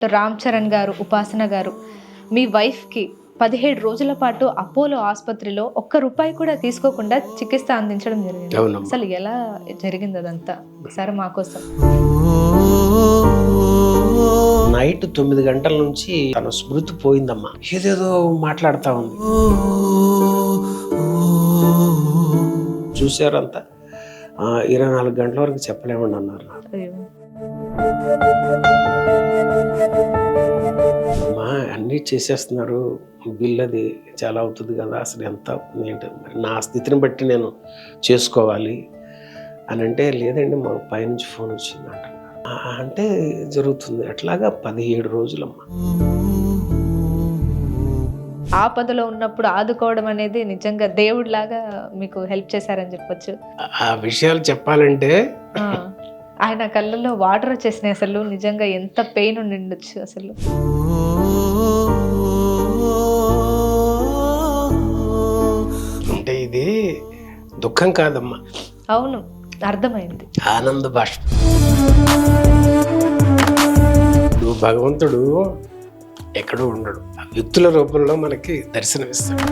రామ్ చరణ్ గారు, ఉపాసన గారు, మీ వైఫ్‌కి 17 రోజుల పాటు అపోలో ఆస్పత్రిలో ఒక్క రూపాయి కూడా తీసుకోకుండా చికిత్స అందించడం జరిగింది. అవునమ్మా. అసలు ఎలా జరిగింది అదంతా? ఒకసారి మా కోసం. నైట్ 9 గంటల నుంచి తన స్మృతి పోయిందమ్మా. ఏదేదో మాట్లాడుతూ ఉంది. చూసారంతా 24 గంటల వరకు చెప్పలేమండి అన్నారు నాకు. అయ్యో! అమ్మా అన్నీ చేసేస్తున్నారు, బిల్ అది చాలా అవుతుంది కదా, అసలు ఎంత ఏంటి మరి నా స్థితిని బట్టి నేను చేసుకోవాలి అని అంటే, లేదండి మా పైనుంచి ఫోన్ వచ్చింది అంటున్నారు. అంటే జరుగుతుంది అట్లాగా 17 రోజులమ్మా. ఆపదలో ఉన్నప్పుడు ఆదుకోవడం అనేది నిజంగా దేవుడిలాగా మీకు హెల్ప్ చేశారని చెప్పొచ్చు. ఆ విషయాలు చెప్పాలంటే ఆ! ఆయన కళ్ళల్లో వాటర్ వచ్చేసినాయి అసలు. నిజంగా ఎంత పెయిన్ ఉండిండొచ్చు అసలు. అంటే ఇది దుఃఖం కాదమ్మా, అవును, అర్థమైంది. ఆనంద బాష్పం. ఇప్పుడు భగవంతుడు ఎక్కడో ఉండడు, ఆ వ్యక్తుల రూపంలో మనకి దర్శనమిస్తాడు.